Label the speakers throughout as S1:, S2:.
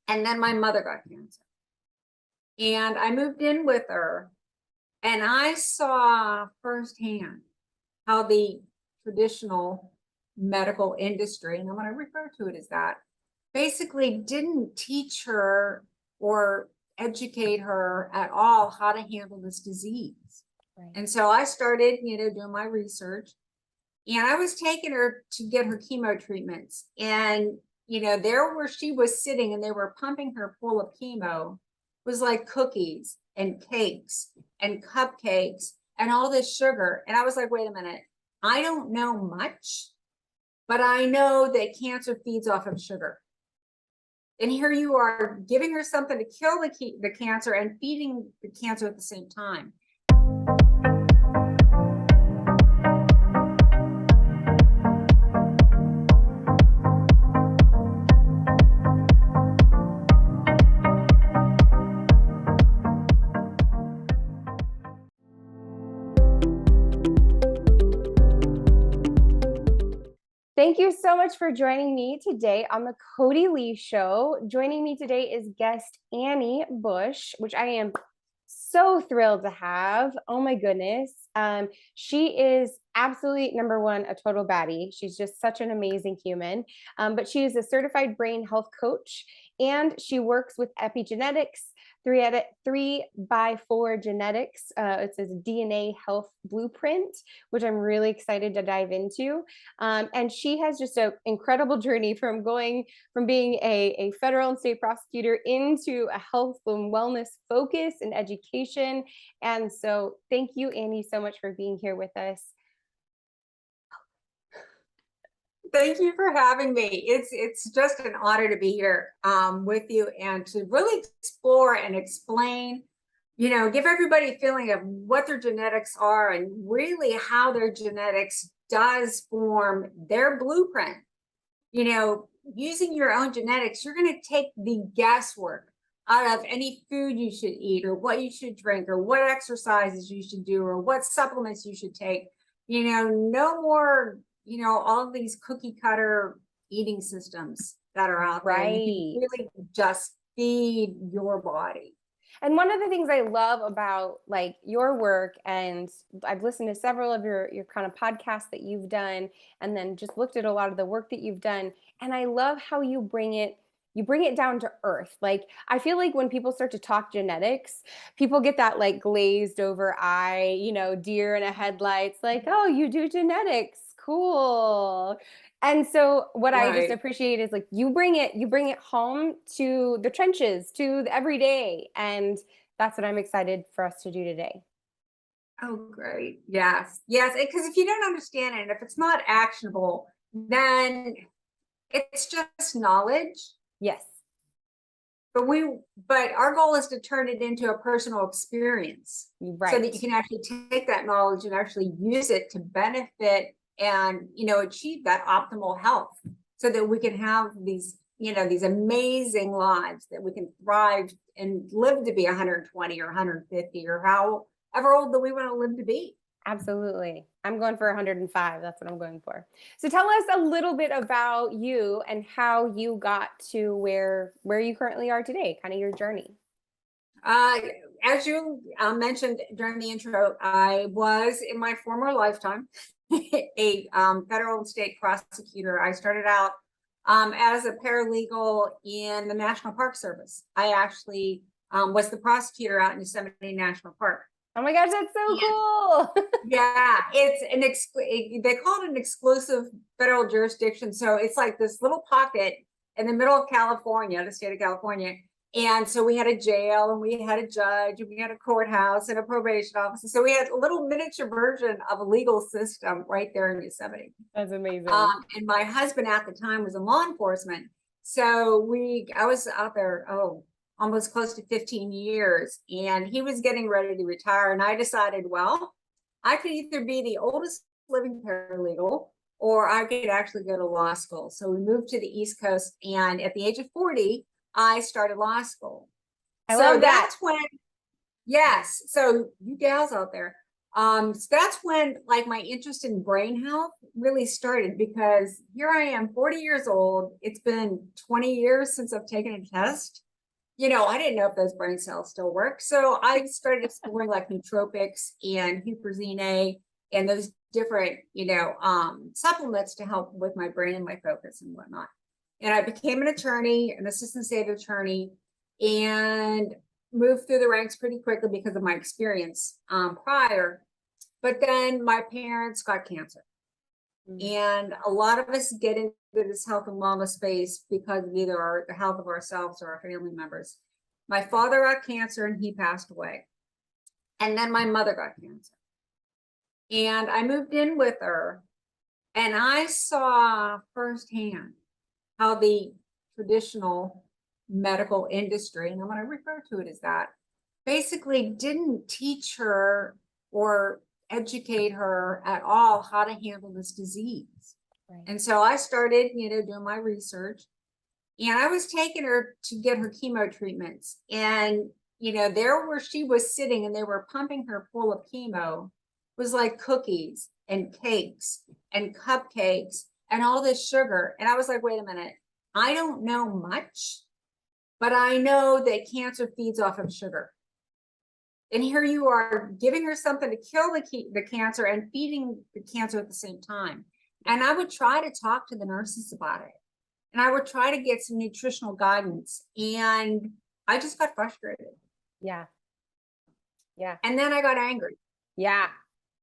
S1: And then my mother got cancer. And I moved in with her, and I saw firsthand how the traditional medical industry, and I'm going to refer to it as that, basically didn't teach her or educate her at all how to handle this disease.
S2: Right.
S1: And so I started, doing my research, and I was taking her to get her chemo treatments. And, there where she was sitting and they were pumping her full of chemo was like cookies and cakes and cupcakes and all this sugar. And I was like, wait a minute, I don't know much, but I know that cancer feeds off of sugar. And here you are giving her something to kill the cancer and feeding the cancer at the same time.
S2: Thank you so much for joining me today on the Cody Lee Show. Joining me today is guest Annie Bush, which I am so thrilled to have. Oh my goodness. She is absolutely, number one, a total baddie. She's just such an amazing human. But she is a certified brain health coach, and she works with epigenetics, 3x4 genetics. It says DNA health blueprint, which I'm really excited to dive into. And she has just an incredible journey from being a federal and state prosecutor into a health and wellness focus and education. And so thank you, Annie, so much for being here with us.
S1: Thank you for having me. It's just an honor to be here with you and to really explore and explain, give everybody a feeling of what their genetics are and really how their genetics does form their blueprint. Using your own genetics, you're going to take the guesswork out of any food you should eat or what you should drink or what exercises you should do or what supplements you should take. No more all of these cookie cutter eating systems that are out there.
S2: Right.
S1: You can really just feed your body.
S2: And one of the things I love about like your work, and I've listened to several of your kind of podcasts that you've done, and then just looked at a lot of the work that you've done. And I love how you bring it down to earth. Like, I feel like when people start to talk genetics, people get that like glazed over eye, deer in a headlights, like, oh, you do genetics. Cool. And so what I just appreciate is like you bring it home to the trenches, to the everyday. And that's what I'm excited for us to do today.
S1: Oh, great. Yes. Yes. Because if you don't understand it, and if it's not actionable, then it's just knowledge.
S2: Yes.
S1: But our goal is to turn it into a personal experience,
S2: right,
S1: so that you can actually take that knowledge and actually use it to benefit and achieve that optimal health, so that we can have these these amazing lives, that we can thrive and live to be 120 or 150 or however old that we want to live to be.
S2: Absolutely. I'm going for 105. That's what I'm going for. So tell us a little bit about you and how you got to where you currently are today, kind of your journey.
S1: As you mentioned during the intro, I was in my former lifetime a federal and state prosecutor. I started out as a paralegal in the National Park Service. I actually was the prosecutor out in Yosemite National Park.
S2: Oh my gosh, that's so cool.
S1: Yeah, it's they call it an exclusive federal jurisdiction. So it's like this little pocket in the middle of California, the state of California. And so we had a jail, and we had a judge, and we had a courthouse and a probation office. So we had a little miniature version of a legal system right there in Yosemite.
S2: That's amazing.
S1: And my husband at the time was in law enforcement. So I was out there, almost close to 15 years, and he was getting ready to retire. And I decided, well, I could either be the oldest living paralegal, or I could actually go to law school. So we moved to the East Coast, and at the age of 40, I started law school.
S2: I love that.
S1: That's when, yes. So you gals out there, So that's when like my interest in brain health really started, because here I am, 40 years old. It's been 20 years since I've taken a test. I didn't know if those brain cells still work. So I started exploring like nootropics and huperzine A and those different, supplements to help with my brain and my focus and whatnot. And I became an attorney, an assistant state attorney, and moved through the ranks pretty quickly because of my experience prior. But then my parents got cancer. And a lot of us get into this health and wellness space because of either the health of ourselves or our family members. My father got cancer and he passed away. And then my mother got cancer. And I moved in with her, and I saw firsthand how the traditional medical industry, and I'm going to refer to it as that, basically didn't teach her or educate her at all how to handle this disease.
S2: Right.
S1: And so I started, doing my research, and I was taking her to get her chemo treatments. And, there where she was sitting and they were pumping her full of chemo was like cookies and cakes and cupcakes and all this sugar. And I was like, wait a minute, I don't know much, but I know that cancer feeds off of sugar. And here you are giving her something to kill the cancer and feeding the cancer at the same time. And I would try to talk to the nurses about it. And I would try to get some nutritional guidance. And I just got frustrated.
S2: Yeah. Yeah.
S1: And then I got angry.
S2: Yeah.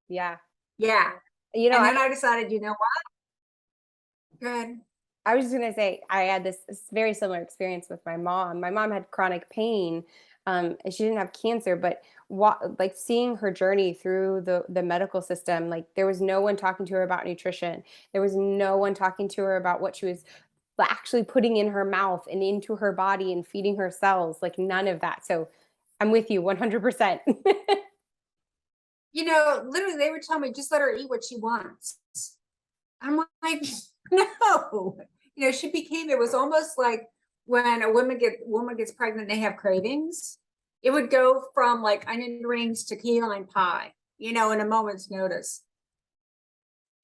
S2: Yeah.
S1: Yeah.
S2: And
S1: then I decided, you know what? Good.
S2: I was just going to say, I had this very similar experience with my mom. My mom had chronic pain. And she didn't have cancer, but like seeing her journey through the medical system, like there was no one talking to her about nutrition. There was no one talking to her about what she was actually putting in her mouth and into her body and feeding her cells, like none of that. So I'm with you 100%.
S1: Literally they would tell me, just let her eat what she wants. I'm like, no. It was almost like when a woman gets pregnant, they have cravings. It would go from like onion rings to key lime pie, in a moment's notice.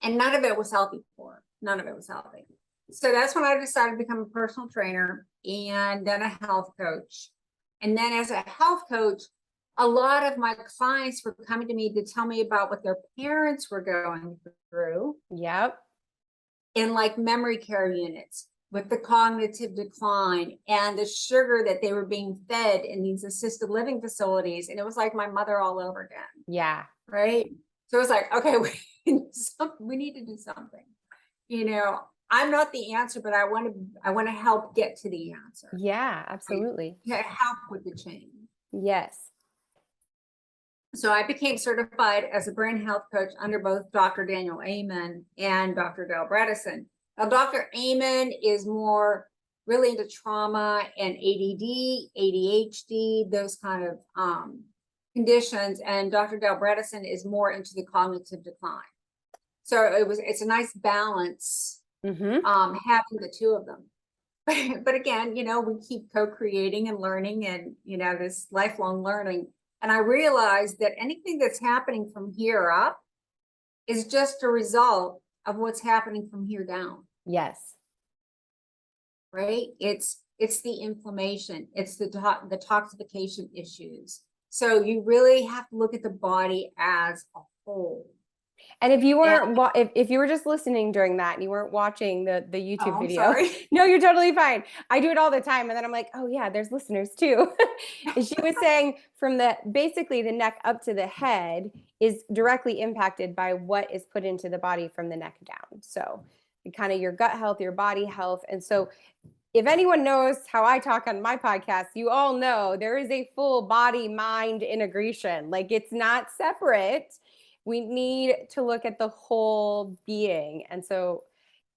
S1: And none of it was healthy for her. None of it was healthy. So that's when I decided to become a personal trainer and then a health coach. And then as a health coach, a lot of my clients were coming to me to tell me about what their parents were going through.
S2: Yep.
S1: In like memory care units with the cognitive decline and the sugar that they were being fed in these assisted living facilities. And it was like my mother all over again.
S2: Yeah.
S1: Right. So it was like, okay, we need to do something. I'm not the answer, but I want to help get to the answer.
S2: Yeah, absolutely.
S1: To help with the change.
S2: Yes.
S1: So I became certified as a brain health coach under both Dr. Daniel Amen and Dr. Dale Bredesen. Now, Dr. Amen is more really into trauma and ADD, ADHD, those kind of conditions. And Dr. Dale Bredesen is more into the cognitive decline. So it's a nice balance having the two of them. But again, we keep co-creating and learning and, this lifelong learning. And I realized that anything that's happening from here up is just a result of what's happening from here down.
S2: Yes.
S1: Right? It's the inflammation. It's the toxification issues. So you really have to look at the body as a whole.
S2: And if you weren't, if you were just listening during that and you weren't watching the YouTube video,
S1: sorry.
S2: No, you're totally fine. I do it all the time. And then I'm like, oh yeah, there's listeners too. And she was saying from basically the neck up to the head is directly impacted by what is put into the body from the neck down. So kind of your gut health, your body health. And so if anyone knows how I talk on my podcast, you all know there is a full body mind integration. Like it's not separate. We need to look at the whole being. And so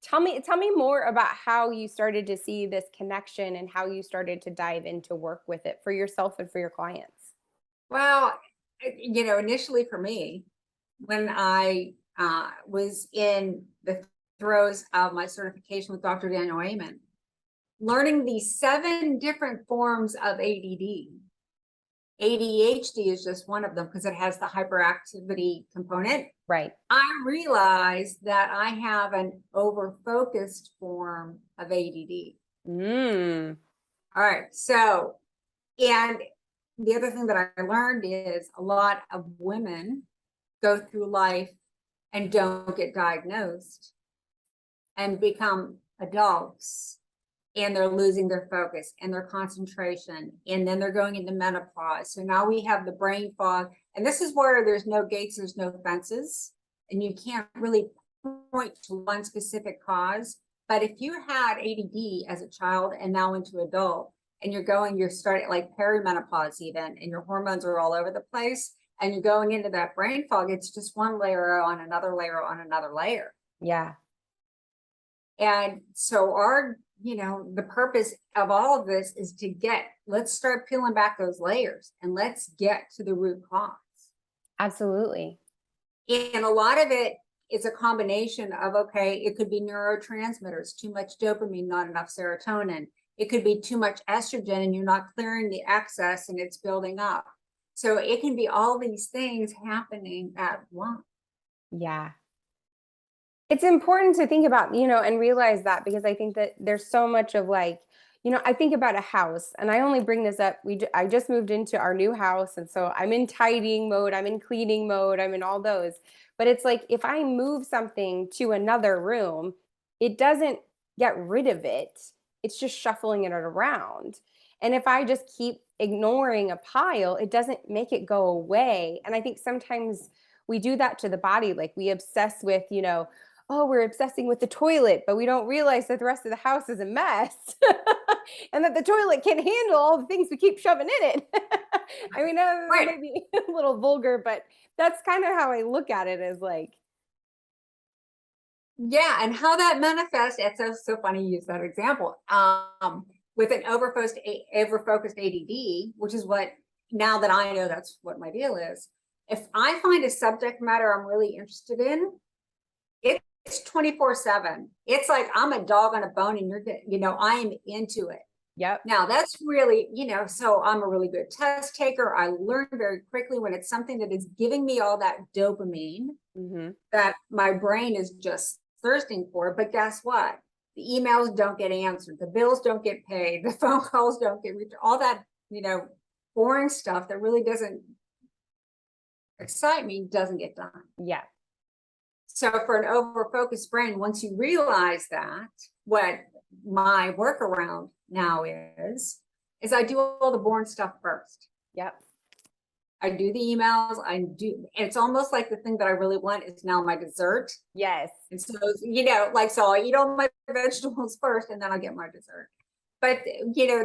S2: tell me more about how you started to see this connection and how you started to dive into work with it for yourself and for your clients.
S1: Well, initially for me, when I was in the throes of my certification with Dr. Daniel Amen, learning these 7 different forms of ADD ADHD is just one of them because it has the hyperactivity component.
S2: Right.
S1: I realized that I have an over-focused form of ADD.
S2: Mm.
S1: All right. So, and the other thing that I learned is a lot of women go through life and don't get diagnosed and become adults, and they're losing their focus and their concentration, and then they're going into menopause. So now we have the brain fog, and this is where there's no gates, there's no fences, and you can't really point to one specific cause. But if you had ADD as a child and now into adult, and you're starting like perimenopause even, and your hormones are all over the place, and you're going into that brain fog, it's just one layer on another layer on another layer.
S2: Yeah.
S1: And so the purpose of all of this is let's start peeling back those layers and let's get to the root cause.
S2: Absolutely.
S1: And a lot of it is a combination of, okay, it could be neurotransmitters, too much dopamine, not enough serotonin. It could be too much estrogen and you're not clearing the excess and it's building up. So it can be all these things happening at once.
S2: Yeah. It's important to think about, and realize that, because I think that there's so much of like, I think about a house, and I only bring this up. I just moved into our new house. And so I'm in tidying mode, I'm in cleaning mode, I'm in all those. But it's like, if I move something to another room, it doesn't get rid of it. It's just shuffling it around. And if I just keep ignoring a pile, it doesn't make it go away. And I think sometimes we do that to the body. Like we obsess with, oh, we're obsessing with the toilet, but we don't realize that the rest of the house is a mess and that the toilet can't handle all the things we keep shoving in it. I mean, that
S1: Right.
S2: may be a little vulgar, but that's kind of how I look at it, as like,
S1: yeah, and how that manifests, it's so funny you use that example. With an overfocused ADD, which is what, now that I know that's what my deal is, if I find a subject matter I'm really interested in, it's 24/7. It's like I'm a dog on a bone and I am into it.
S2: yep.
S1: Now that's really, so I'm a really good test taker. I learn very quickly when it's something that is giving me all that dopamine that my brain is just thirsting for. But guess what? The emails don't get answered. The bills don't get paid. The phone calls don't get reached. All that, boring stuff that really doesn't excite me doesn't get done.
S2: Yeah.
S1: So for an over-focused brain, once you realize that, what my workaround now is I do all the boring stuff first.
S2: Yep.
S1: I do the emails. It's almost like the thing that I really want is now my dessert.
S2: Yes.
S1: And so, so I eat all my vegetables first and then I'll get my dessert. But,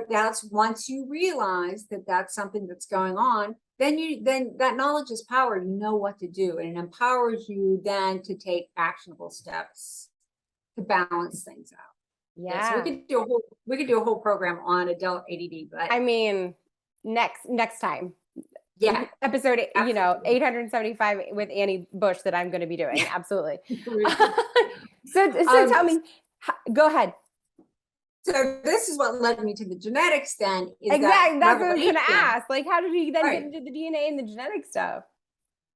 S1: that's once you realize that that's something that's going on, then that knowledge is power. You know what to do, and it empowers you then to take actionable steps to balance things out.
S2: Yeah.
S1: So we could do a whole program on adult ADD, but
S2: I mean, next time.
S1: yeah,
S2: Episode,
S1: absolutely.
S2: 875 with Annie Bush that I'm going to be doing. Absolutely. So tell me, go ahead.
S1: So this is what led me to the genetics then.
S2: Exactly. That's what I was going to ask. Like, how did you then
S1: Right.
S2: get into the DNA and the genetic stuff?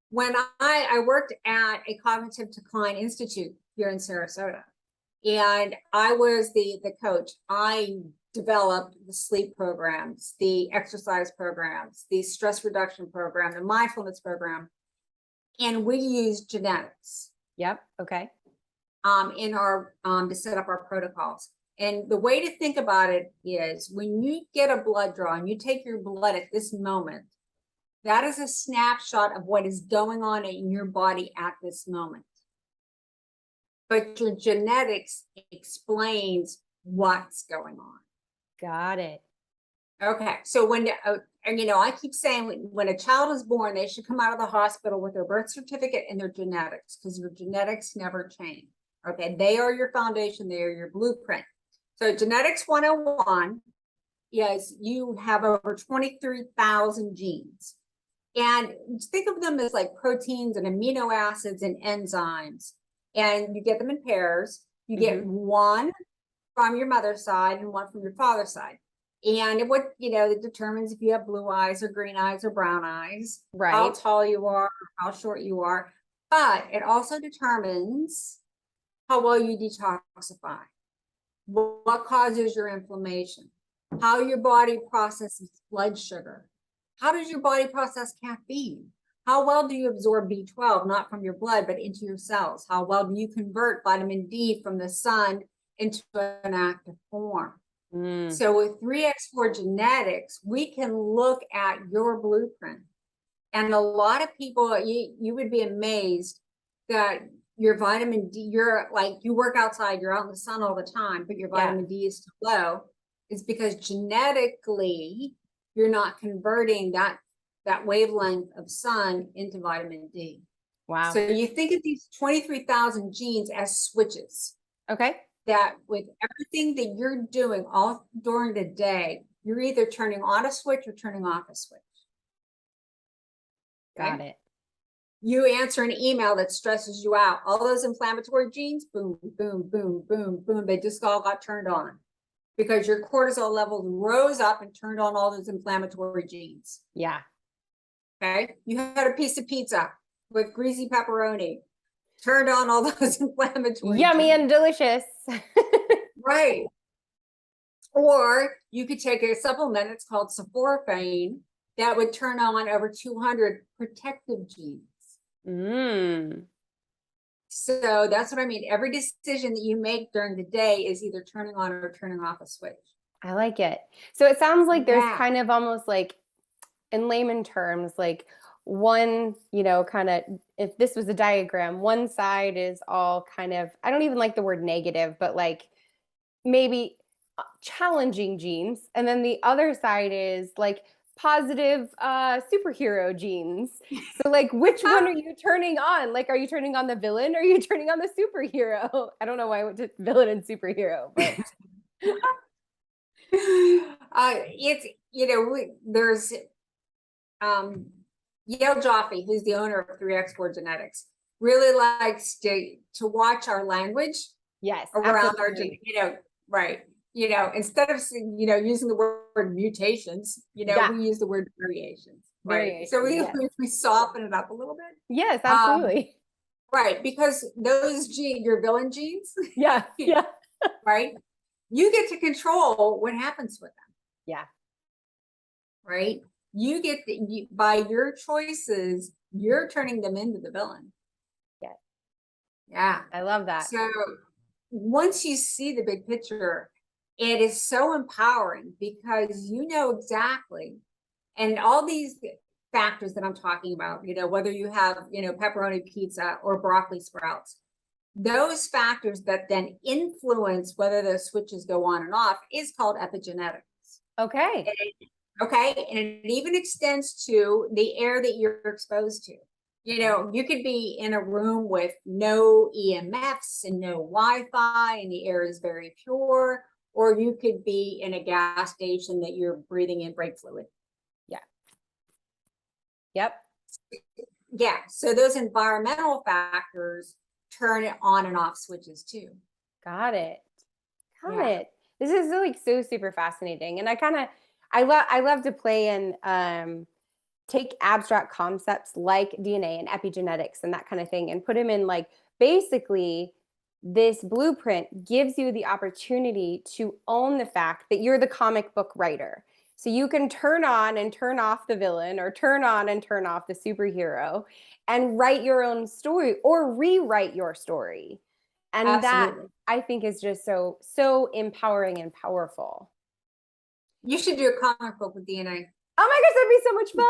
S1: When I worked at a cognitive decline institute here in Sarasota, and I was the coach. I developed the sleep programs, the exercise programs, the stress reduction program, the mindfulness program, and we used genetics.
S2: Yep. Okay.
S1: In our to set up our protocols. And the way to think about it is when you get a blood draw and you take your blood at this moment, that is a snapshot of what is going on in your body at this moment. But your genetics explains what's going on.
S2: Got it.
S1: Okay. So when, I keep saying when a child is born, they should come out of the hospital with their birth certificate and their genetics, because your genetics never change. Okay. They are your foundation. They are your blueprint. So genetics 101 is you have over 23,000 genes. And think of them as like proteins and amino acids and enzymes. And you get them in pairs. You get one from your mother's side and one from your father's side. And what, it determines if you have blue eyes or green eyes or brown eyes, how
S2: Right.
S1: tall you are, how short you are. But it also determines how well you detoxify, what causes your inflammation, how your body processes blood sugar, how does your body process caffeine, how well do you absorb B12, not from your blood, but into your cells, how well do you convert vitamin D from the sun into an active form. So with 3x4 genetics, we can look at your blueprint. And a lot of people, you would be amazed that your vitamin D, you're like, you work outside, you're out in the sun all the time, but your vitamin D is too low. It's because genetically, you're not converting that wavelength of sun into vitamin D.
S2: Wow.
S1: So you think of these 23,000 genes as switches.
S2: Okay.
S1: That with everything that you're doing all during the day, you're either turning on a switch or turning off a switch.
S2: Got it.
S1: You answer an email that stresses you out. All those inflammatory genes, boom, boom, boom, boom, boom, they just all got turned on because your cortisol levels rose up and turned on all those inflammatory genes.
S2: Yeah.
S1: Okay. You had a piece of pizza with greasy pepperoni, turned on all those inflammatory
S2: Yummy
S1: genes.
S2: and delicious.
S1: Right. Or you could take a supplement, it's called sulforaphane, that would turn on over 200 protective genes. So that's what I mean. Every decision that you make during the day is either turning on or turning off a switch.
S2: I like it. So it sounds like there's
S1: Yeah.
S2: kind of almost like, in layman terms, like one, kind of, if this was a diagram, one side is all kind of, I don't even like the word negative, but like maybe challenging genes. And then the other side is like positive superhero genes. So like, which one are you turning on? Like, are you turning on the villain or are you turning on the superhero? I don't know why I went to villain and superhero, but
S1: It's, there's Yale Jaffe, who's the owner of 3x4 Genetics, really likes to watch our language.
S2: Yes,
S1: around
S2: absolutely.
S1: right. Instead of using the word mutations, we use the word variations. Right. So we soften it up a little bit.
S2: Yes, absolutely.
S1: Right, because those your villain genes.
S2: Yeah.
S1: Right. You get to control what happens with them.
S2: Yeah.
S1: Right. You get by your choices, you're turning them into the villain.
S2: Yeah.
S1: Yeah.
S2: I love that.
S1: So once you see the big picture, it is so empowering because you know exactly, and all these factors that I'm talking about, whether you have, pepperoni pizza or broccoli sprouts, those factors that then influence whether those switches go on and off is called epigenetics.
S2: Okay.
S1: Okay. And it even extends to the air that you're exposed to. You could be in a room with no EMFs and no Wi-Fi and the air is very pure, or you could be in a gas station that you're breathing in brake fluid.
S2: Yeah. Yep.
S1: Yeah. So those environmental factors turn it on and off switches too.
S2: Got it. Got it. This is like so super fascinating. And I love to play and take abstract concepts like DNA and epigenetics and that kind of thing and put them in, like, basically this blueprint gives you the opportunity to own the fact that you're the comic book writer. So you can turn on and turn off the villain or turn on and turn off the superhero and write your own story or rewrite your story. And
S1: Absolutely.
S2: that I think is just so empowering and powerful.
S1: You should do a comic book with DNA.
S2: Oh my gosh, that'd be so much fun.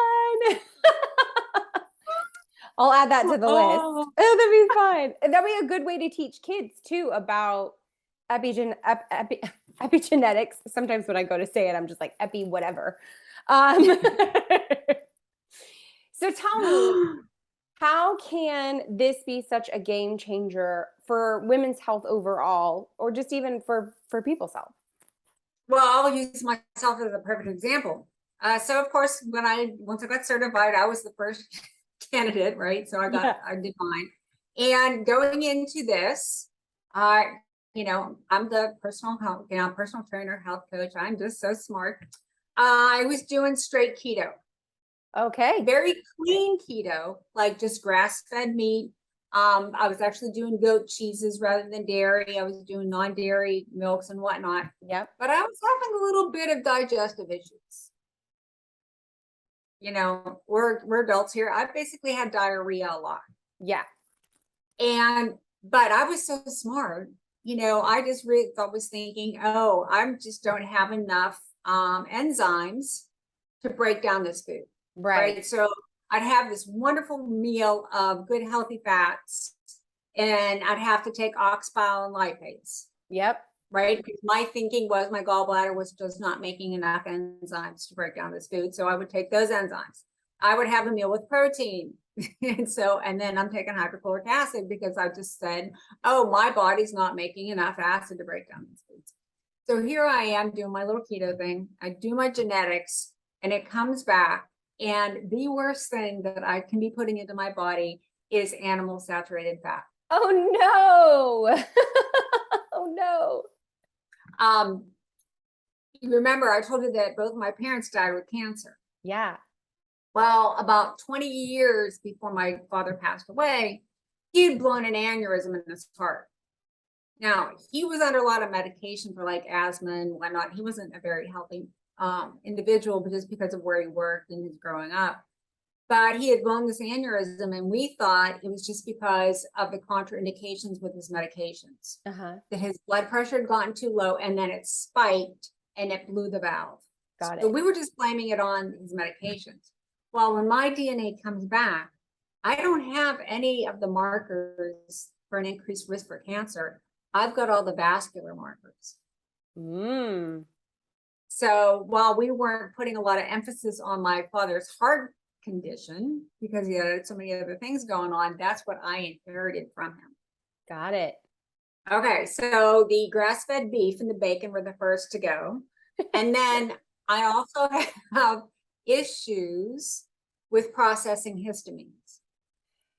S2: I'll add that to the list. Oh, that'd be fun. And that'd be a good way to teach kids too about epigenetics. Sometimes when I go to say it, I'm just like epi whatever. So tell me, how can this be such a game changer for women's health overall, or just even for people's health?
S1: Well, I'll use myself as a perfect example. So of course, once I got certified, I was the first candidate, right? So I did mine. And going into this, I'm the personal health, personal trainer, health coach. I'm just so smart. I was doing straight keto,
S2: Okay.
S1: very clean keto, like just grass-fed meat. I was actually doing goat cheeses rather than dairy. I was doing non-dairy milks and whatnot.
S2: Yep.
S1: But I was having a little bit of digestive issues. We're adults here. I basically had diarrhea a lot.
S2: Yeah.
S1: But I was so smart. I just really was thinking, oh, I just don't have enough enzymes to break down this food.
S2: Right.
S1: So I'd have this wonderful meal of good, healthy fats, and I'd have to take ox bile and lipase.
S2: Yep.
S1: Right. Because my thinking was my gallbladder was just not making enough enzymes to break down this food. So I would take those enzymes. I would have a meal with protein. and then I'm taking hydrochloric acid because I just said, oh, my body's not making enough acid to break down these foods. So here I am doing my little keto thing. I do my genetics and it comes back. And the worst thing that I can be putting into my body is animal saturated fat.
S2: Oh, no. Oh, no.
S1: You remember I told you that both my parents died with cancer.
S2: Yeah.
S1: Well, about 20 years before my father passed away, he'd blown an aneurysm in his heart. Now, he was under a lot of medication for like asthma and whatnot. He wasn't a very healthy individual, but just because of where he worked and his growing up. But he had blown this aneurysm, and we thought it was just because of the contraindications with his medications. That his blood pressure had gotten too low, and then it spiked and it blew the valve.
S2: Got it.
S1: So we were just blaming it on his medications. Well, when my DNA comes back, I don't have any of the markers for an increased risk for cancer. I've got all the vascular markers. So while we weren't putting a lot of emphasis on my father's heart condition because he had so many other things going on, that's what I inherited from him.
S2: Got it.
S1: Okay, so the grass-fed beef and the bacon were the first to go. And then I also have issues with processing histamines.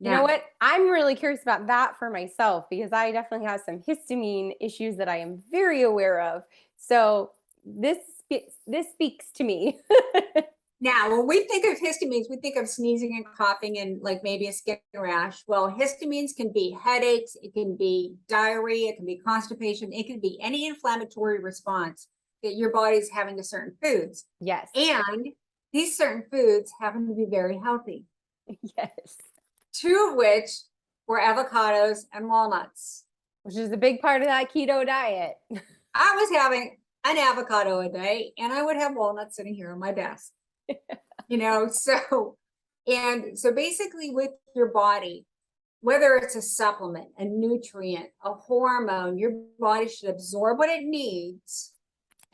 S2: You know what? I'm really curious about that for myself because I definitely have some histamine issues that I am very aware of. So this speaks to me.
S1: Now, when we think of histamines, we think of sneezing and coughing and like maybe a skin rash. Well, histamines can be headaches, it can be diarrhea, it can be constipation, it can be any inflammatory response that your body's having to certain foods.
S2: Yes.
S1: And these certain foods happen to be very healthy.
S2: Yes.
S1: Two of which were avocados and walnuts.
S2: Which is a big part of that keto diet.
S1: I was having an avocado a day and I would have walnuts sitting here on my desk. So basically with your body, whether it's a supplement, a nutrient, a hormone, your body should absorb what it needs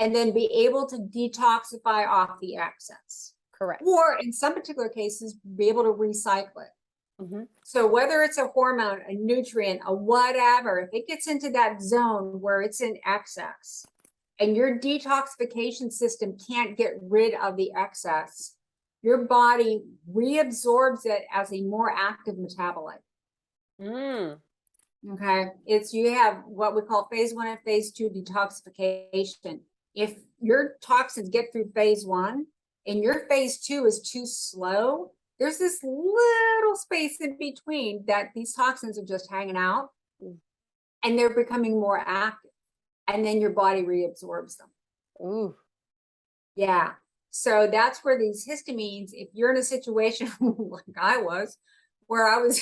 S1: and then be able to detoxify off the excess.
S2: Correct.
S1: Or in some particular cases, be able to recycle it. So whether it's a hormone, a nutrient, a whatever, if it gets into that zone where it's in excess and your detoxification system can't get rid of the excess, your body reabsorbs it as a more active metabolite. Okay. You have what we call phase 1 and phase 2 detoxification. If your toxins get through phase 1 and your phase 2 is too slow, there's this little space in between that these toxins are just hanging out and they're becoming more active. And then your body reabsorbs them.
S2: Ooh.
S1: Yeah. So that's where these histamines, if you're in a situation like I was, where I was,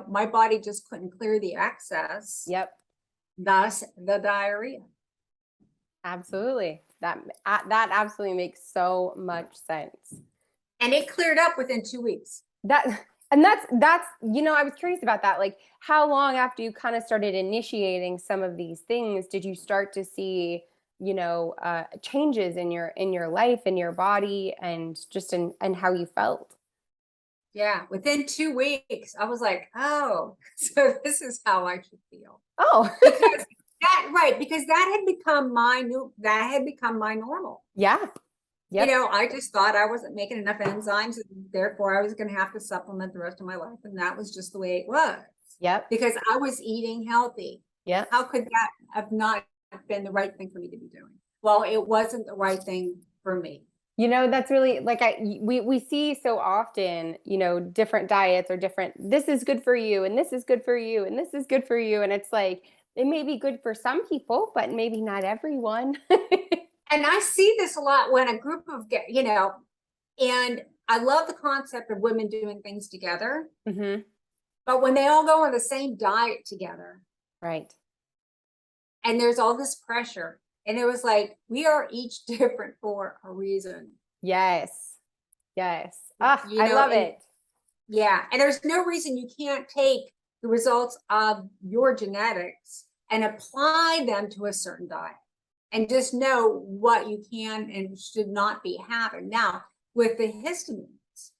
S1: my body just couldn't clear the excess.
S2: Yep.
S1: Thus the diarrhea.
S2: Absolutely. That absolutely makes so much sense.
S1: And it cleared up within 2 weeks.
S2: That's I was curious about that. Like, how long after you kind of started initiating some of these things did you start to see, changes in your life, in your body, and just in how you felt?
S1: Yeah, within 2 weeks, I was like, oh, so this is how I should feel.
S2: Oh,
S1: because that had become my normal.
S2: Yeah. Yep.
S1: I just thought I wasn't making enough enzymes, and therefore I was going to have to supplement the rest of my life. And that was just the way it was.
S2: Yep.
S1: Because I was eating healthy.
S2: Yeah.
S1: How could that have not been the right thing for me to be doing? Well, it wasn't the right thing for me.
S2: You know, that's really like we see so often, you know, different diets or different, this is good for you and this is good for you and this is good for you. And it's like it may be good for some people, but maybe not everyone.
S1: And I see this a lot when a group of, and I love the concept of women doing things together,
S2: Hmm.
S1: but when they all go on the same diet together,
S2: Right.
S1: and there's all this pressure, and it was like, we are each different for a reason.
S2: Yes. Yes. Ah,
S1: You
S2: I
S1: know,
S2: love
S1: and
S2: it.
S1: yeah, and there's no reason you can't take the results of your genetics and apply them to a certain diet and just know what you can and should not be having. Now, with the histamines,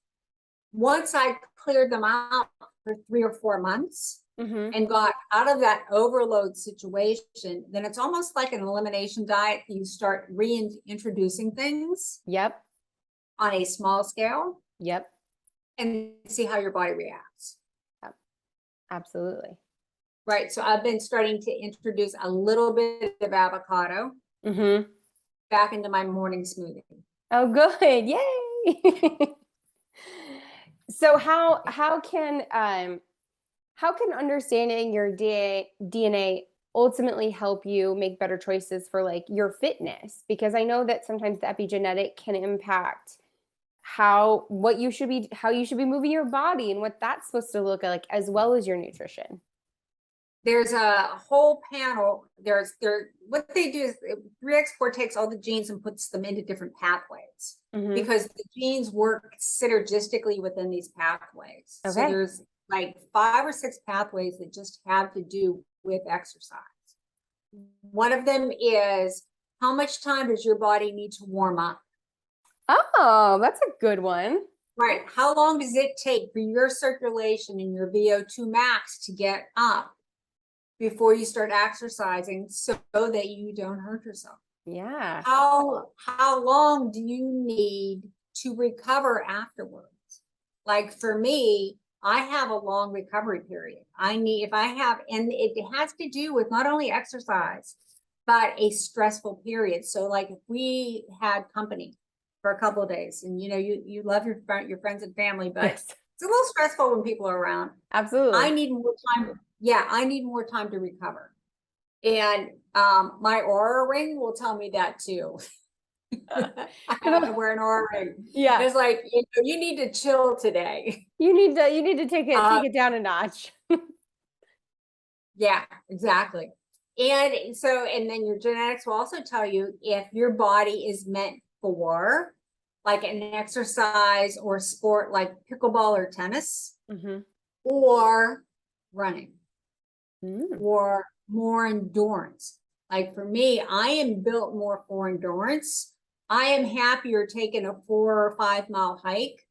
S1: once I cleared them out for 3 or 4 months
S2: Hmm.
S1: and got out of that overload situation, then it's almost like an elimination diet. You start reintroducing things
S2: Yep.
S1: on a small scale
S2: Yep.
S1: and see how your body reacts.
S2: Yep. Absolutely.
S1: Right. So I've been starting to introduce a little bit of avocado
S2: Hmm.
S1: back into my morning smoothie.
S2: Oh, good. Yay. So how can understanding your DNA ultimately help you make better choices for like your fitness? Because I know that sometimes the epigenetic can impact how you should be moving your body and what that's supposed to look like, as well as your nutrition.
S1: There's a whole panel. What they do is 3Export takes all the genes and puts them into different pathways
S2: Hmm.
S1: because the genes work synergistically within these pathways. So
S2: Okay.
S1: there's like 5 or 6 pathways that just have to do with exercise. One of them is, how much time does your body need to warm up?
S2: Oh, that's a good one.
S1: Right. How long does it take for your circulation and your VO2 max to get up before you start exercising so that you don't hurt yourself?
S2: Yeah.
S1: How long do you need to recover afterwards? Like for me, I have a long recovery period. If I have, and it has to do with not only exercise, but a stressful period. So like if we had company for a couple of days and you love your friends and family, but
S2: Yes.
S1: it's a little stressful when people are around. I
S2: Absolutely.
S1: need more time. Yeah, I need more time to recover. And my aura ring will tell me that too. I wear an aura ring.
S2: Yeah.
S1: It's like, you need to chill today.
S2: You need to
S1: Uh,
S2: take it down a notch.
S1: yeah, exactly. And then your genetics will also tell you if your body is meant for like an exercise or sport like pickleball or tennis
S2: Hmm.
S1: or running
S2: Mm.
S1: or more endurance. Like for me, I am built more for endurance. I am happier taking a 4 or 5 mile hike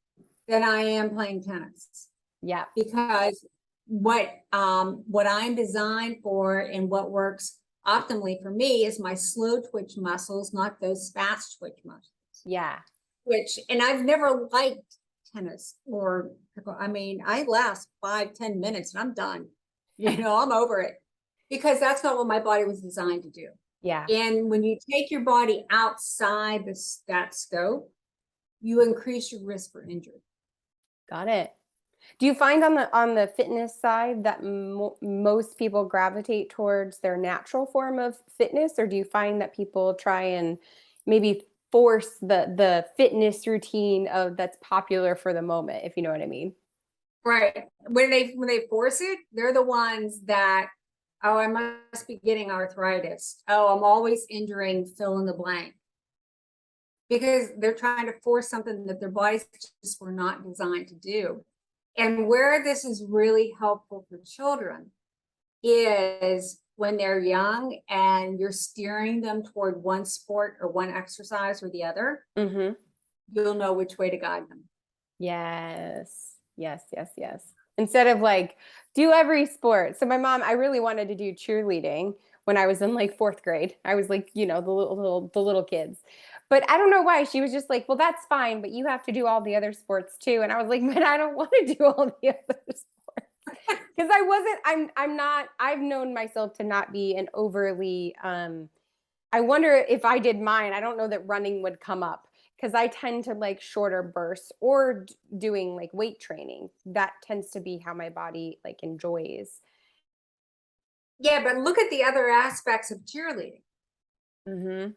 S1: than I am playing tennis
S2: Yeah.
S1: because what I'm designed for and what works optimally for me is my slow twitch muscles, not those fast twitch muscles.
S2: Yeah.
S1: And I've never liked tennis I mean, I last 5-10 minutes and I'm done. I'm over it because that's not what my body was designed to do.
S2: Yeah.
S1: And when you take your body outside that scope, you increase your risk for injury.
S2: Got it. Do you find on the fitness side that most people gravitate towards their natural form of fitness, or do you find that people try and maybe force the fitness routine of that's popular for the moment, if you know what I mean?
S1: Right. When they force it, they're the ones that, oh, I must be getting arthritis. Oh, I'm always injuring fill in the blank. Because they're trying to force something that their bodies just were not designed to do. And where this is really helpful for children is when they're young and you're steering them toward one sport or one exercise or the other,
S2: Hmm.
S1: you'll know which way to guide them.
S2: Yes. Yes, yes, yes. Instead of like do every sport. So my mom, I really wanted to do cheerleading when I was in like 4th grade. I was like, the little kids. But I don't know why. She was just like, "Well, that's fine, but you have to do all the other sports too." And I was like, "But I don't want to do all the other sports." because I wasn't, I'm not, I've known myself to not be an overly, I wonder if I did mine, I don't know that running would come up because I tend to like shorter bursts or doing like weight training. That tends to be how my body like enjoys.
S1: Yeah, but look at the other aspects of cheerleading.
S2: Mm-hmm.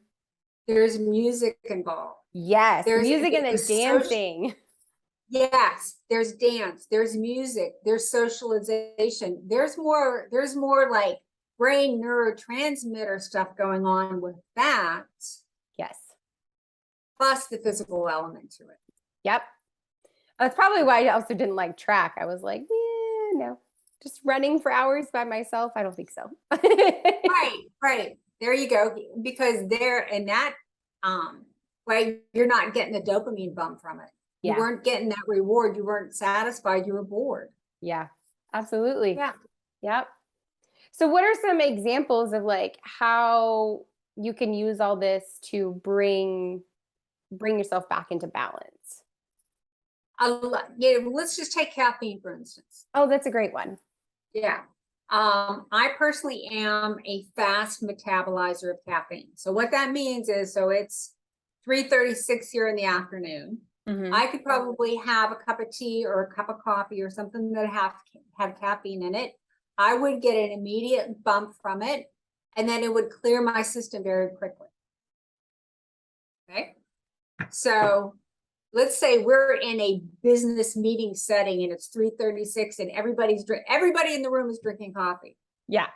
S1: There's music involved.
S2: Yes,
S1: There's
S2: music and then
S1: social,
S2: dancing.
S1: yes, there's dance, there's music, there's socialization. There's more like brain neurotransmitter stuff going on with that,
S2: Yes.
S1: plus the physical element to it.
S2: Yep. That's probably why I also didn't like track. I was like, yeah, no, just running for hours by myself. I don't think so.
S1: Right, right. There you go. Because there in that, right, you're not getting a dopamine bump from it. You
S2: Yeah.
S1: weren't getting that reward. You weren't satisfied. You were bored.
S2: Yeah. Absolutely.
S1: Yeah.
S2: Yep. So what are some examples of like how you can use all this to bring yourself back into balance?
S1: Yeah, let's just take caffeine, for instance.
S2: Oh, that's a great one.
S1: Yeah. I personally am a fast metabolizer of caffeine. So what that means is, so it's 3:36 here in the afternoon.
S2: Mm-hmm.
S1: I could probably have a cup of tea or a cup of coffee or something that have caffeine in it. I would get an immediate bump from it, and then it would clear my system very quickly. Okay. So let's say we're in a business meeting setting and it's 3:36 and everybody in the room is drinking coffee.
S2: Yeah.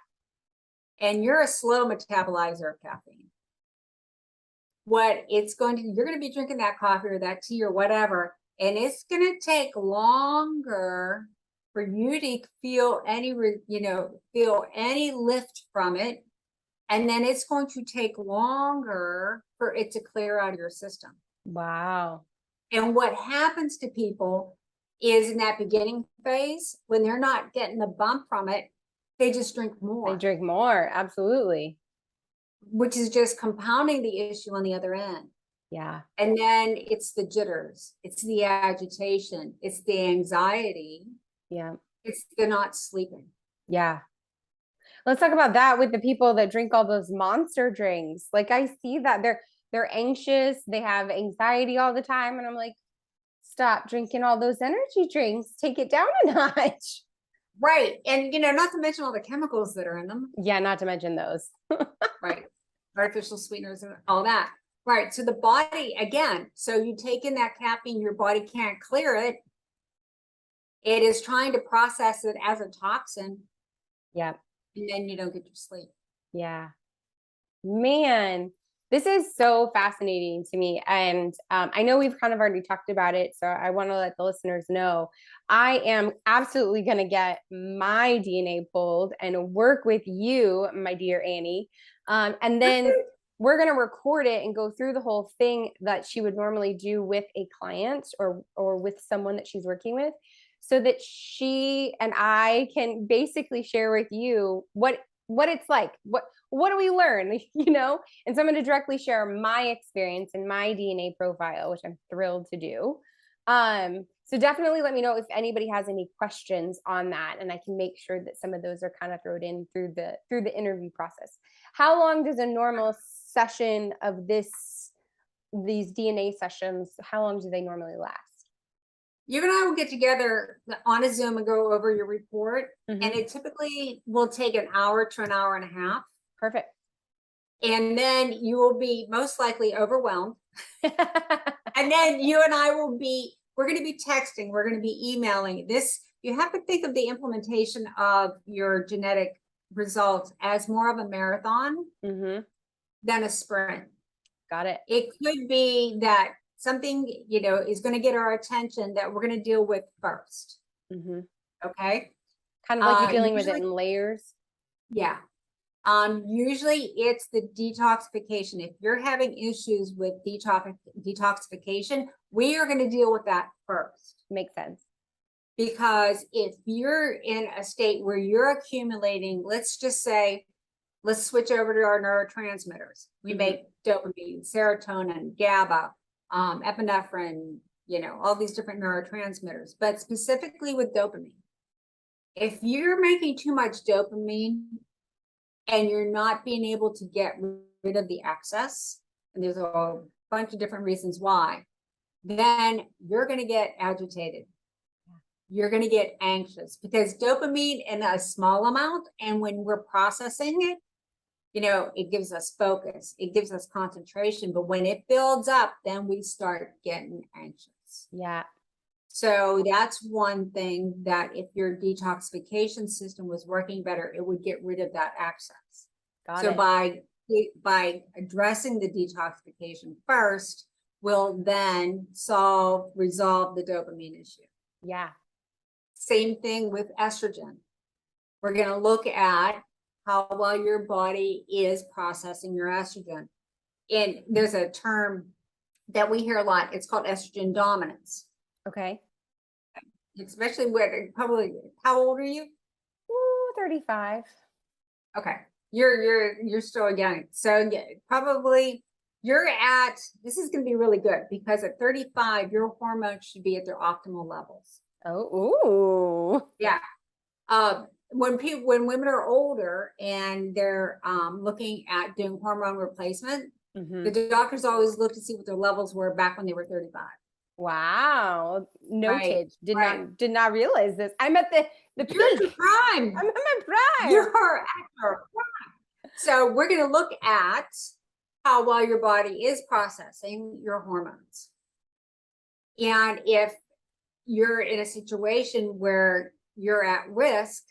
S1: And you're a slow metabolizer of caffeine. You're going to be drinking that coffee or that tea or whatever, and it's going to take longer for you to feel feel any lift from it. And then it's going to take longer for it to clear out of your system.
S2: Wow.
S1: And what happens to people is in that beginning phase, when they're not getting the bump from it, they just drink more.
S2: They drink more. Absolutely.
S1: Which is just compounding the issue on the other end.
S2: Yeah.
S1: And then it's the jitters, it's the agitation, it's the anxiety,
S2: Yeah.
S1: it's the not sleeping.
S2: Yeah. Let's talk about that with the people that drink all those monster drinks. Like I see that they're anxious, they have anxiety all the time, and I'm like, stop drinking all those energy drinks. Take it down a notch.
S1: Right. And not to mention all the chemicals that are in them.
S2: Yeah, not to mention those.
S1: Right. Artificial sweeteners and all that. Right. So the body, again, so you take in that caffeine, your body can't clear it. It is trying to process it as a toxin.
S2: Yeah.
S1: And then you don't get your sleep.
S2: Yeah. Man, this is so fascinating to me. And I know we've kind of already talked about it. So I want to let the listeners know I am absolutely going to get my DNA pulled and work with you, my dear Annie. And then we're going to record it and go through the whole thing that she would normally do with a client or with someone that she's working with, so that she and I can basically share with you what it's like, what do we learn, and so I'm going to directly share my experience and my DNA profile, which I'm thrilled to do. So definitely let me know if anybody has any questions on that, and I can make sure that some of those are kind of thrown in through the interview process. How long does a normal session of these DNA sessions, how long do they normally last?
S1: You and I will get together on a Zoom and go over your report.
S2: Mm-hmm.
S1: And it typically will take an hour to an hour and a half.
S2: Perfect.
S1: And then you will be most likely overwhelmed. And then you and I we're going to be texting, we're going to be emailing this. You have to think of the implementation of your genetic results as more of a marathon than a sprint.
S2: Got it.
S1: It could be that something, is going to get our attention that we're going to deal with first. Okay.
S2: Kind of like you're dealing with it in layers.
S1: Yeah. Usually it's the detoxification. If you're having issues with detoxification, we are going to deal with that first.
S2: Makes sense.
S1: Because if you're in a state where you're accumulating, let's switch over to our neurotransmitters. We make dopamine, serotonin, GABA, epinephrine, all these different neurotransmitters, but specifically with dopamine. If you're making too much dopamine and you're not being able to get rid of the excess, and there's a bunch of different reasons why, then you're going to get agitated. You're going to get anxious because dopamine in a small amount, and when we're processing it, it gives us focus, it gives us concentration. But when it builds up, then we start getting anxious.
S2: Yeah.
S1: So that's one thing that if your detoxification system was working better, it would get rid of that excess.
S2: Got
S1: So
S2: it.
S1: by addressing the detoxification first, will then resolve the dopamine issue.
S2: Yeah.
S1: Same thing with estrogen. We're going to look at how well your body is processing your estrogen. And there's a term that we hear a lot. It's called estrogen dominance.
S2: Okay.
S1: Especially when probably, how old are you?
S2: Ooh, 35.
S1: Okay. You're still young. So yeah, probably this is going to be really good because at 35, your hormones should be at their optimal levels.
S2: Oh, ooh.
S1: Yeah. When women are older and they're looking at doing hormone replacement, the doctors always look to see what their levels were back when they were 35.
S2: Wow.
S1: Right.
S2: Noted. Did
S1: Right.
S2: not realize this. I'm at the
S1: You're at your
S2: peak.
S1: prime.
S2: I'm at my prime.
S1: You're at your prime. So we're going to look at how well your body is processing your hormones. And if you're in a situation where you're at risk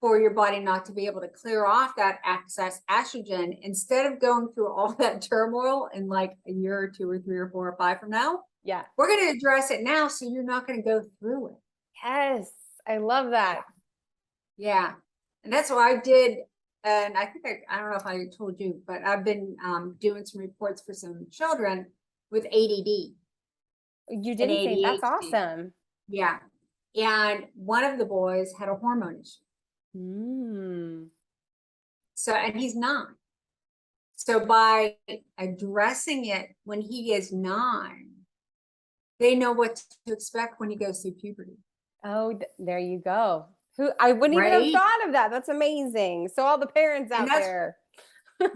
S1: for your body not to be able to clear off that excess estrogen, instead of going through all that turmoil in like a year or 2 or 3 or 4 or 5 from now,
S2: Yeah.
S1: we're going to address it now so you're not going to go through it.
S2: Yes. I love that.
S1: Yeah. And that's what I did. And I think I don't know if I told you, but I've been doing some reports for some children with ADD.
S2: You
S1: And
S2: didn't say that's
S1: ADHD.
S2: awesome.
S1: Yeah. And one of the boys had a hormone issue. So, and he's 9. So by addressing it when he is 9, they know what to expect when he goes through puberty.
S2: Oh, there you go. I wouldn't even have thought of that. That's amazing. So all the parents out there.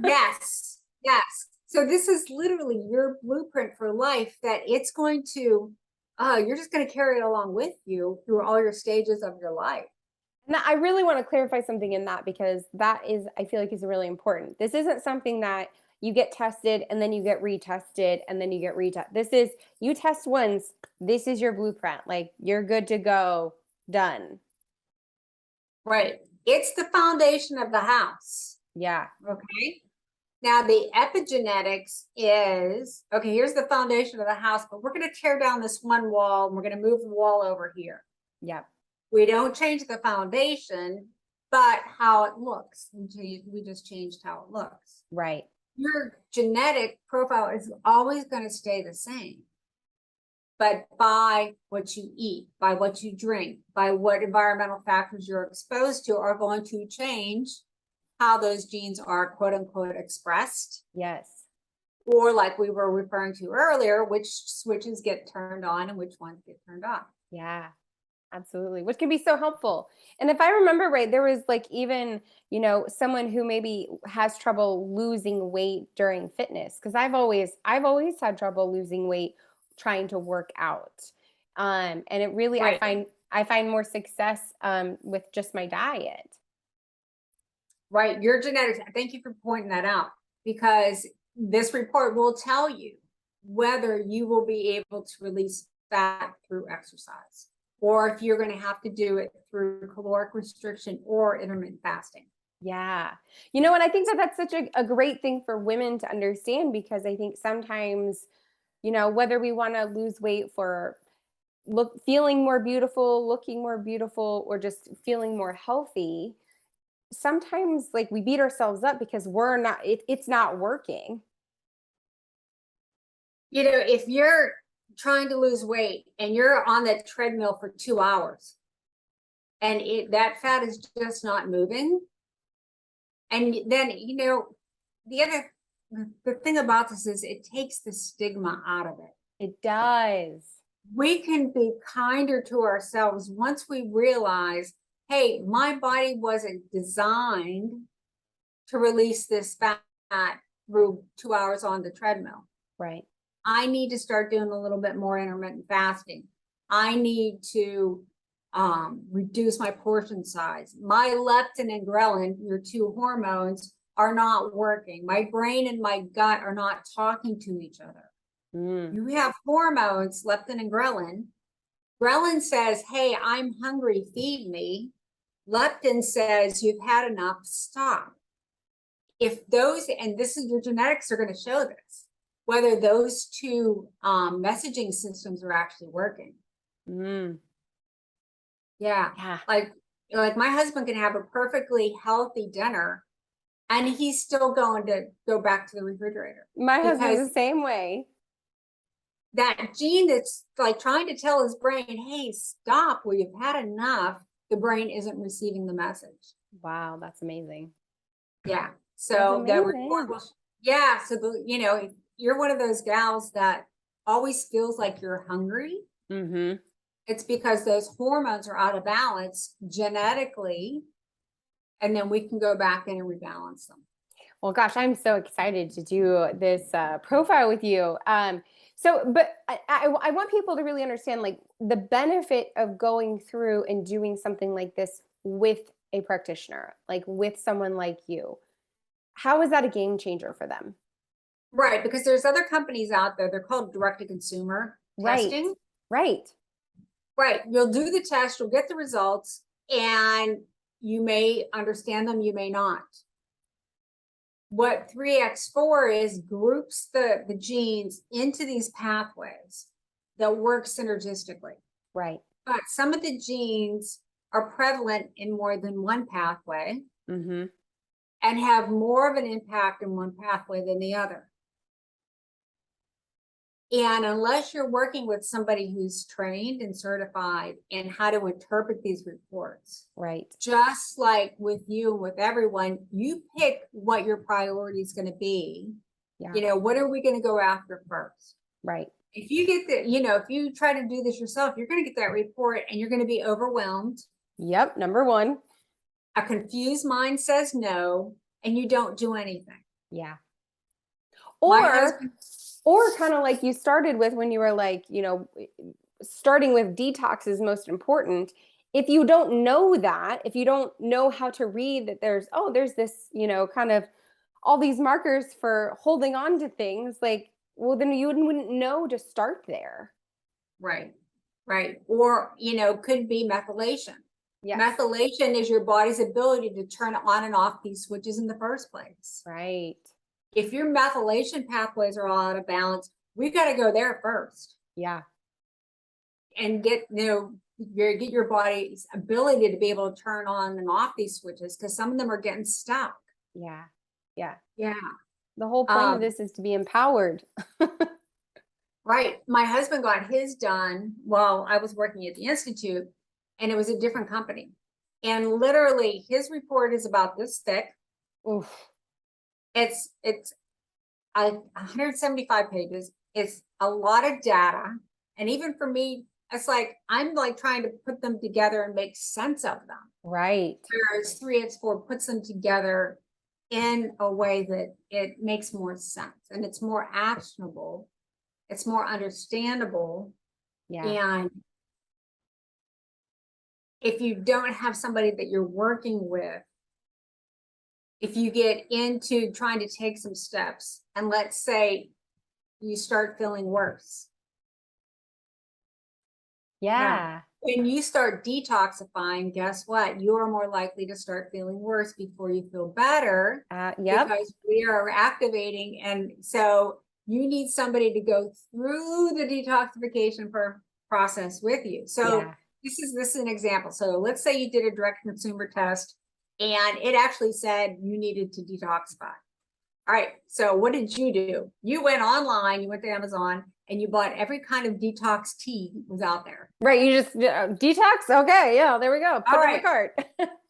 S1: Yes. Yes. So this is literally your blueprint for life that it's going to, you're just going to carry it along with you through all your stages of your life.
S2: And I really want to clarify something in that because that is, I feel like is really important. This isn't something that you get tested and then you get retested and then you get retested. This is, you test once, this is your blueprint. Like you're good to go, done.
S1: Right. It's the foundation of the house.
S2: Yeah.
S1: Okay. Now the epigenetics is, okay, here's the foundation of the house, but we're going to tear down this one wall and we're going to move the wall over here.
S2: Yeah.
S1: We don't change the foundation, but how it looks. We just changed how it looks.
S2: Right.
S1: Your genetic profile is always going to stay the same. But by what you eat, by what you drink, by what environmental factors you're exposed to are going to change how those genes are quote unquote expressed.
S2: Yes.
S1: Or like we were referring to earlier, which switches get turned on and which ones get turned off.
S2: Yeah. Absolutely. Which can be so helpful. And if I remember right, there was like even, someone who maybe has trouble losing weight during fitness. Cause I've always had trouble losing weight trying to work out. And it really,
S1: Right.
S2: I find more success with just my diet.
S1: Right. Your genetics. Thank you for pointing that out because this report will tell you whether you will be able to release fat through exercise, or if you're going to have to do it through caloric restriction or intermittent fasting.
S2: Yeah. And I think that that's such a great thing for women to understand because I think sometimes, whether we want to lose weight for feeling more beautiful, looking more beautiful, or just feeling more healthy, sometimes like we beat ourselves up because it's not working.
S1: If you're trying to lose weight and you're on that treadmill for 2 hours and that fat is just not moving, and then the thing about this is it takes the stigma out of it.
S2: It does.
S1: We can be kinder to ourselves once we realize hey, my body wasn't designed to release this fat through 2 hours on the treadmill.
S2: Right.
S1: I need to start doing a little bit more intermittent fasting. I need to reduce my portion size. My leptin and ghrelin, your two hormones, are not working. My brain and my gut are not talking to each other. You have hormones, leptin and ghrelin. Ghrelin says, hey, I'm hungry, feed me. Leptin says, you've had enough, stop. If those, and this is your genetics are going to show this, whether those two messaging systems are actually working. Yeah. Like my husband can have a perfectly healthy dinner and he's still going to go back to the refrigerator.
S2: My husband's the same way.
S1: That gene that's like trying to tell his brain, hey, stop, well, you've had enough. The brain isn't receiving the message.
S2: Wow, that's amazing.
S1: Yeah. So that report will, yeah. So the, you know, if you're one of those gals that always feels like you're hungry, it's because those hormones are out of balance genetically, and then we can go back in and rebalance them.
S2: Well, gosh, I'm so excited to do this profile with you. But I want people to really understand like the benefit of going through and doing something like this with a practitioner, like with someone like you. How is that a game changer for them?
S1: Right, because there's other companies out there, they're called direct-to-consumer testing.
S2: Right.
S1: You'll do the test, you'll get the results, and you may understand them, you may not. What 3x4 is groups the genes into these pathways that work synergistically.
S2: Right.
S1: But some of the genes are prevalent in more than one pathway and have more of an impact in one pathway than the other. And unless you're working with somebody who's trained and certified in how to interpret these reports,
S2: right,
S1: just like with you and with everyone, you pick what your priority is going to be. Yeah. You know, what are we going to go after first?
S2: Right.
S1: If you get the, you know, if you try to do this yourself, you're going to get that report and you're going to be overwhelmed.
S2: Yep. Number one.
S1: A confused mind says no, and you don't do anything.
S2: Yeah. Or kind of like you started with when you were like, you know, starting with detox is most important. If you don't know that, if you don't know how to read that there's this, you know, kind of all these markers for holding on to things, like, well, then you wouldn't know to start there.
S1: Right. Or, you know, could be methylation. Yes. Methylation is your body's ability to turn on and off these switches in the first place.
S2: Right.
S1: If your methylation pathways are all out of balance, we got to go there first.
S2: Yeah.
S1: And get, you know, get your body's ability to be able to turn on and off these switches, because some of them are getting stuck.
S2: Yeah. The whole point of this is to be empowered.
S1: Right. My husband got his done while I was working at the Institute, and it was a different company. And literally his report is about this thick.
S2: Oof.
S1: It's 175 pages. It's a lot of data. And even for me, it's like, I'm like trying to put them together and make sense of them.
S2: Right.
S1: Whereas 3x4 puts them together in a way that it makes more sense and it's more actionable. It's more understandable.
S2: Yeah.
S1: And if you don't have somebody that you're working with, if you get into trying to take some steps and let's say you start feeling worse.
S2: Yeah.
S1: When you start detoxifying, guess what? You are more likely to start feeling worse before you feel better.
S2: Yep.
S1: Because we are activating. And so you need somebody to go through the detoxification process with you. So this is an example. So let's say you did a direct consumer test and it actually said you needed to detoxify. All right. So what did you do? You went online, you went to Amazon and you bought every kind of detox tea was out there.
S2: Right. You just detox. Okay. Yeah. There we go. Put it in the cart.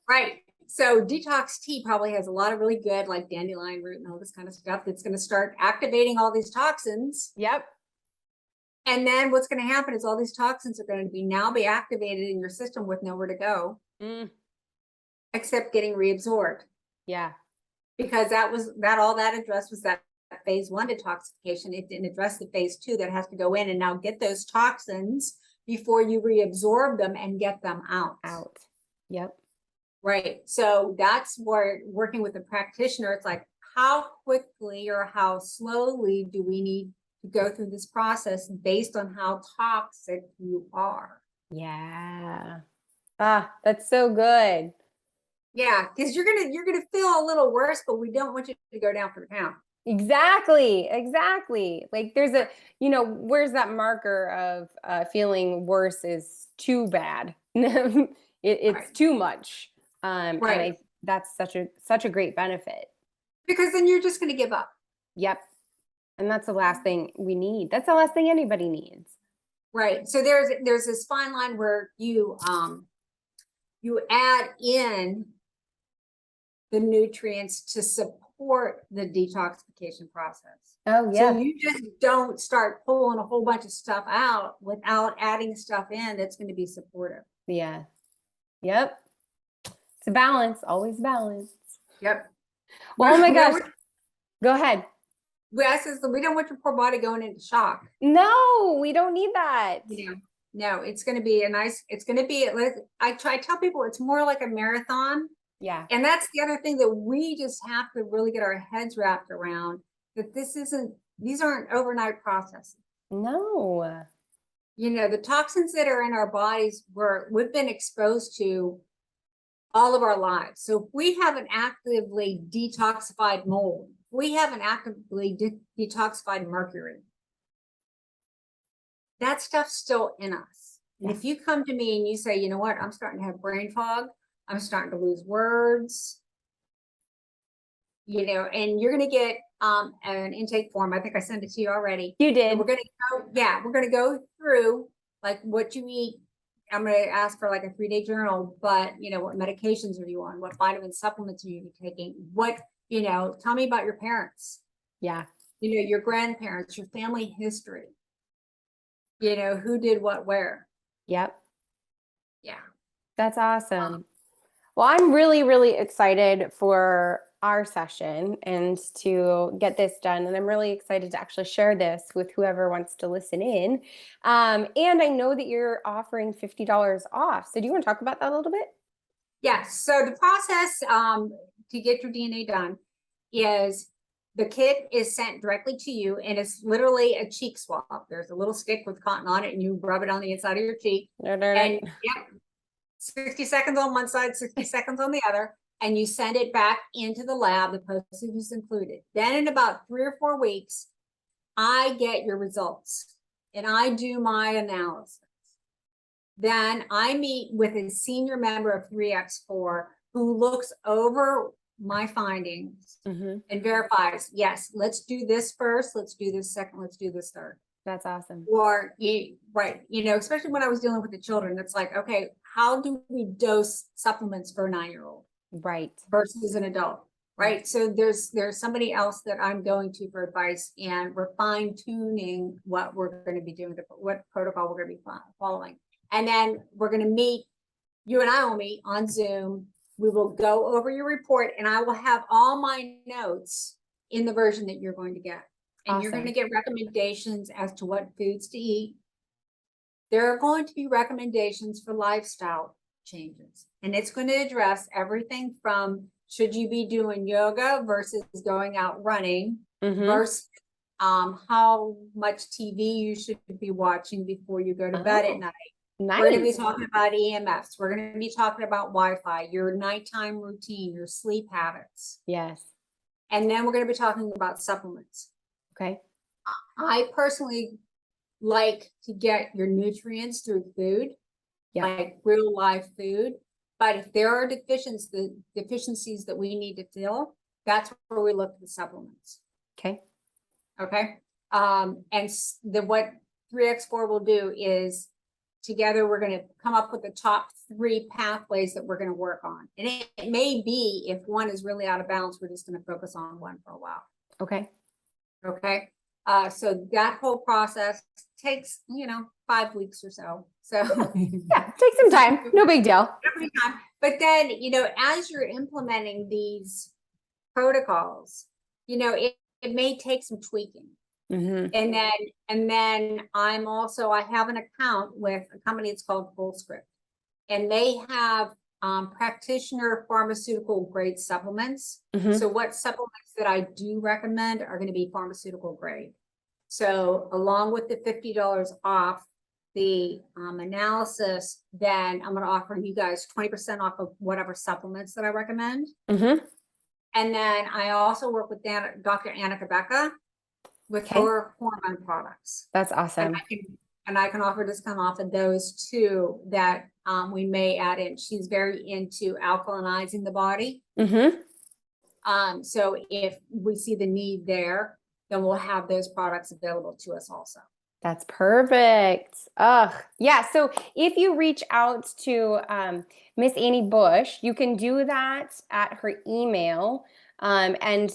S1: Right. So detox tea probably has a lot of really good like dandelion root and all this kind of stuff that's going to start activating all these toxins.
S2: Yep.
S1: And then what's going to happen is all these toxins are going to be activated in your system with nowhere to go. except getting reabsorbed.
S2: Yeah.
S1: Because all that addressed was that phase 1 detoxification. It didn't address the phase 2 that has to go in and now get those toxins before you reabsorb them and get them out.
S2: Yep.
S1: Right. So that's where working with a practitioner, it's like, how quickly or how slowly do we need to go through this process based on how toxic you are?
S2: Yeah. Ah, that's so good.
S1: Yeah, because you're gonna feel a little worse, but we don't want you to go down for the count.
S2: Exactly. Like there's a, where's that marker of feeling worse is too bad. It's
S1: Right.
S2: too much. And
S1: Right.
S2: that's such a great benefit.
S1: Because then you're just gonna give up.
S2: Yep. And that's the last thing we need. That's the last thing anybody needs.
S1: Right. So there's this fine line where you add in the nutrients to support the detoxification process.
S2: Oh
S1: So
S2: yeah.
S1: you just don't start pulling a whole bunch of stuff out without adding stuff in that's going to be supportive.
S2: Yeah. Yep. It's a balance, always balance.
S1: Yep.
S2: Well, oh my gosh. Go ahead.
S1: We don't want your poor body going into shock.
S2: No, we don't need that.
S1: No, it's going to be I tell people it's more like a marathon.
S2: Yeah.
S1: And that's the other thing that we just have to really get our heads wrapped around, that these aren't overnight processes.
S2: No.
S1: The toxins that are in our bodies we've been exposed to all of our lives. So if we have an actively detoxified mold, we have an actively detoxified mercury, that stuff's still in us. And if you come to me and you say, you know what, I'm starting to have brain fog, I'm starting to lose words, and you're going to get an intake form. I think I sent it to you already.
S2: You did.
S1: So we're going to go through like what you eat. I'm going to ask for like a 3-day journal, but what medications are you on? What vitamin supplements are you taking? Tell me about your parents.
S2: Yeah.
S1: Your grandparents, your family history. Who did what where.
S2: Yep.
S1: Yeah.
S2: That's awesome. Well, I'm really, really excited for our session and to get this done. And I'm really excited to actually share this with whoever wants to listen in. And I know that you're offering $50 off. So do you want to talk about that a little bit?
S1: Yes. So the process to get your DNA done is the kit is sent directly to you, and it's literally a cheek swab. There's a little stick with cotton on it, and you rub it on the inside of your cheek. And 60 seconds on one side, 60 seconds on the other, and you send it back into the lab. The postage is included. Then in about 3 or 4 weeks, I get your results and I do my analysis. Then I meet with a senior member of 3X4 who looks over my findings and verifies, yes, let's do this first, let's do this second, let's do this third.
S2: That's awesome.
S1: Or right, especially when I was dealing with the children, it's like, okay, how do we dose supplements for a 9-year-old,
S2: right,
S1: versus an adult, right? So there's somebody else that I'm going to for advice, and we're fine tuning what we're going to be doing, what protocol we're going to be following, and then we're going to meet. You and I will meet on Zoom. We will go over your report, and I will have all my notes in the version that you're going to get. And you're going to get recommendations as to what foods to eat. There are going to be recommendations for lifestyle changes. And it's going to address everything from should you be doing yoga versus going out running, versus how much TV you should be watching before you go to bed at night.
S2: Nice.
S1: We're going to be talking about EMFs. We're going to be talking about Wi-Fi, your nighttime routine, your sleep habits.
S2: Yes.
S1: And then we're going to be talking about supplements.
S2: Okay.
S1: I personally like to get your nutrients through food, like real life food. But if there are deficiencies that we need to fill, that's where we look at the supplements.
S2: Okay.
S1: Okay. And what 3X4 will do is together we're going to come up with the top 3 pathways that we're going to work on. And it may be if one is really out of balance, we're just going to focus on one for a while.
S2: Okay.
S1: Okay. So that whole process takes, 5 weeks or so. So
S2: yeah, take some time. No big deal.
S1: But then, as you're implementing these protocols, it may take some tweaking.
S2: Mm-hmm.
S1: And then I have an account with a company. It's called Full Script, and they have practitioner pharmaceutical grade supplements.
S2: Mm-hmm.
S1: So what supplements that I do recommend are going to be pharmaceutical grade. So along with the $50 off the analysis, then I'm going to offer you guys 20% off of whatever supplements that I recommend.
S2: Mm-hmm.
S1: And then I also work with Dr. Annika Becca with her hormone products.
S2: That's awesome.
S1: And I can offer discount off of those too that we may add in. She's very into alkalinizing the body.
S2: Mm-hmm.
S1: So if we see the need there, then we'll have those products available to us also.
S2: That's perfect. Ugh. Yeah. So if you reach out to Miss Annie Bush, you can do that at her email. And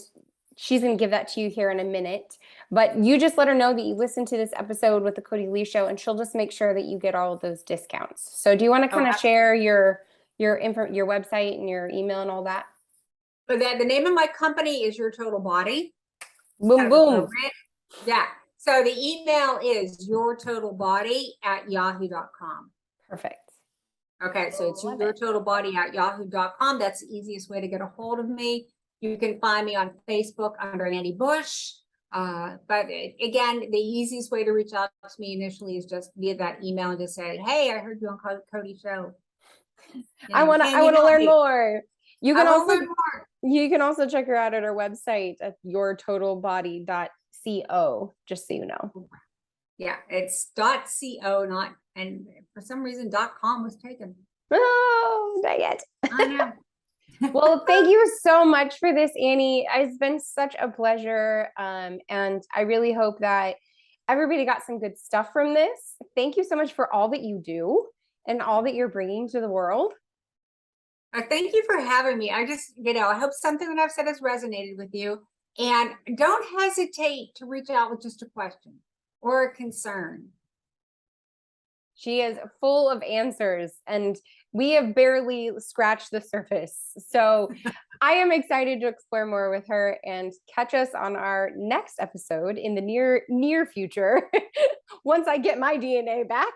S2: she's going to give that to you here in a minute. But you just let her know that you listened to this episode with the Cody Lee Show, and she'll just make sure that you get all of those discounts. So do you want to kind of share your website and your email and all that?
S1: But the name of my company is Your Total Body.
S2: Boom, boom.
S1: Yeah. So the email is yourtotalbody@yahoo.com.
S2: Perfect.
S1: Okay, so it's yourtotalbody@yahoo.com. That's the easiest way to get a hold of me. You can find me on Facebook under Annie Bush. But again, the easiest way to reach out to me initially is just via that email and just say, "Hey, I heard you on Cody's show.
S2: I want to learn more." You can also check her out at her website at yourtotalbody.co, just so you know.
S1: Yeah, it's .co, not, and for some reason .com was taken.
S2: Oh, dang it.
S1: I know.
S2: Well, thank you so much for this, Annie. It's been such a pleasure. And I really hope that everybody got some good stuff from this. Thank you so much for all that you do and all that you're bringing to the world.
S1: Thank you for having me. I just, I hope something that I've said has resonated with you. And don't hesitate to reach out with just a question or a concern.
S2: She is full of answers, and we have barely scratched the surface. So I am excited to explore more with her, and catch us on our next episode in the near future. Once I get my DNA back,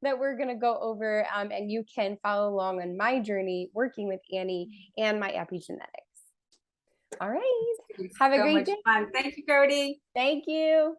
S2: that we're going to go over, and you can follow along on my journey working with Annie and my epigenetics. All right. Have a great day.
S1: Fun. Thank you, Cody.
S2: Thank you.